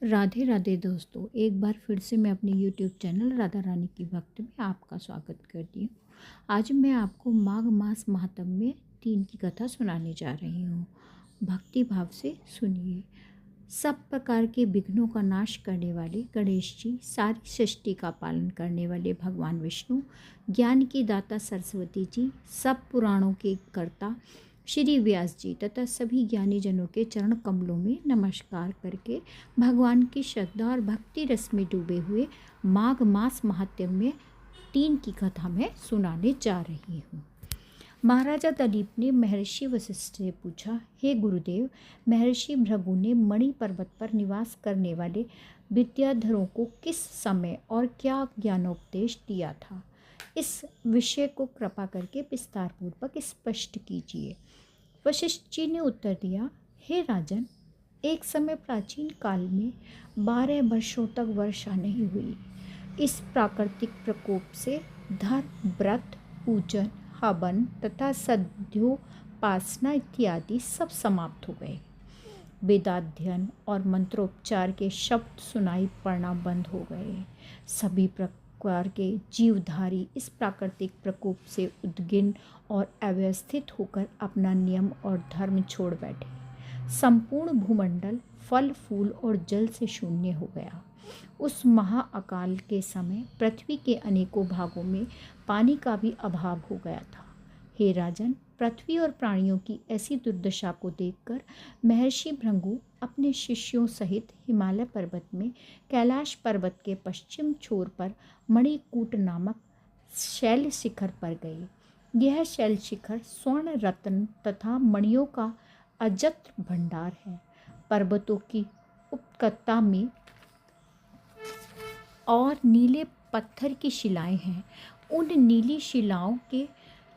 राधे राधे दोस्तों, एक बार फिर से मैं अपने YouTube चैनल राधा रानी की भक्ति में आपका स्वागत करती हूँ। आज मैं आपको माघ मास महात्म्य 3 की कथा सुनाने जा रही हूँ। भक्ति भाव से सुनिए। सब प्रकार के विघ्नों का नाश करने वाले गणेश जी, सारी सृष्टि का पालन करने वाले भगवान विष्णु, ज्ञान की दाता सरस्वती जी, सब पुराणों के कर्ता श्री व्यास जी तथा सभी ज्ञानी जनों के चरण कमलों में नमस्कार करके भगवान की श्रद्धा और भक्ति रस में डूबे हुए माघ मास महात्म्य 3 की कथा मैं सुनाने जा रही हूँ। महाराजा दिलीप ने महर्षि वशिष्ठ से पूछा, हे गुरुदेव, महर्षि भृगु ने मणि पर्वत पर निवास करने वाले विद्याधरों को किस समय और क्या ज्ञानोपदेश दिया था? इस विषय को कृपा करके विस्तार पूर्वक स्पष्ट कीजिए। वशिष्ठ जी ने उत्तर दिया, हे राजन, एक समय प्राचीन काल में 12 वर्षों तक वर्षा नहीं हुई। इस प्राकृतिक प्रकोप से धर्म, व्रत, पूजन, हवन तथा सद्योपासना इत्यादि सब समाप्त हो गए। वेदाध्ययन और मंत्रोपचार के शब्द सुनाई पड़ना बंद हो गए। सभी प्रकार के जीवधारी इस प्राकृतिक प्रकोप से उद्विग्न और अव्यवस्थित होकर अपना नियम और धर्म छोड़ बैठे। संपूर्ण भूमंडल फल फूल और जल से शून्य हो गया। उस महाअकाल के समय पृथ्वी के अनेकों भागों में पानी का भी अभाव हो गया था। हे राजन, पृथ्वी और प्राणियों की ऐसी दुर्दशा को देखकर महर्षि भृगु अपने शिष्यों सहित हिमालय पर्वत में कैलाश पर्वत के पश्चिम छोर पर मणिकूट नामक शैल शिखर पर गए। यह शैल शिखर स्वर्ण, रत्न तथा मणियों का अजत्र भंडार है। पर्वतों की उपकता में और नीले पत्थर की शिलाएं हैं। उन नीली शिलाओं के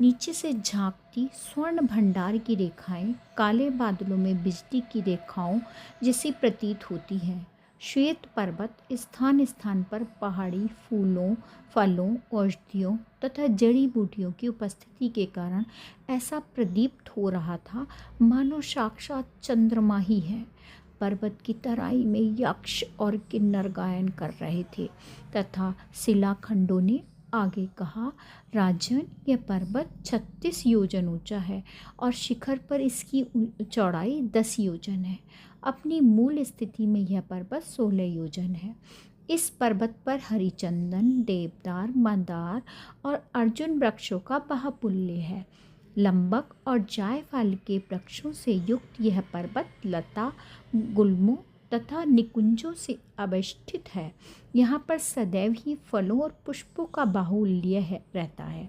नीचे से झांकती स्वर्ण भंडार की रेखाएं काले बादलों में बिजली की रेखाओं जैसी प्रतीत होती हैं। श्वेत पर्वत स्थान स्थान पर पहाड़ी फूलों, फलों, औषधियों तथा जड़ी बूटियों की उपस्थिति के कारण ऐसा प्रदीप्त हो रहा था मानो साक्षात चंद्रमा ही है। पर्वत की तराई में यक्ष और किन्नर गायन कर रहे थे तथा शिलाखंडों ने आगे कहा, राजन, यह पर्वत 36 योजन ऊंचा है और शिखर पर इसकी चौड़ाई 10 योजन है। अपनी मूल स्थिति में यह पर्वत 16 योजन है। इस पर्वत पर हरिचंदन, देवदार, मंदार और अर्जुन वृक्षों का बाहुल्य है। लंबक और जायफल के वृक्षों से युक्त यह पर्वत लता, गुल्मों तथा निकुंजों से अवेष्टित है। यहाँ पर सदैव ही फलों और पुष्पों का बाहुल्य रहता है।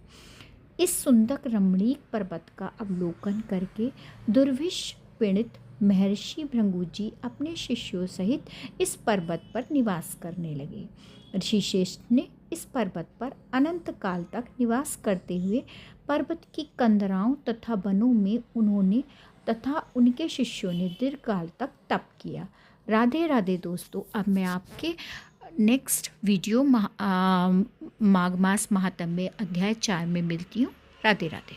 इस सुंदर रमणीक पर्वत का अवलोकन करके दुर्विष पीड़ित महर्षि भृगु जी अपने शिष्यों सहित इस पर्वत पर निवास करने लगे। ऋषिश्रेष्ठ ने इस पर्वत पर अनंत काल तक निवास करते हुए पर्वत की कंदराओं तथा वनों में उन्होंने तथा उनके शिष्यों ने दीर्घकाल तक तप किया। राधे राधे दोस्तों, अब मैं आपके नेक्स्ट वीडियो माघ मास महात्म्य अध्याय 4 में मिलती हूँ। राधे राधे।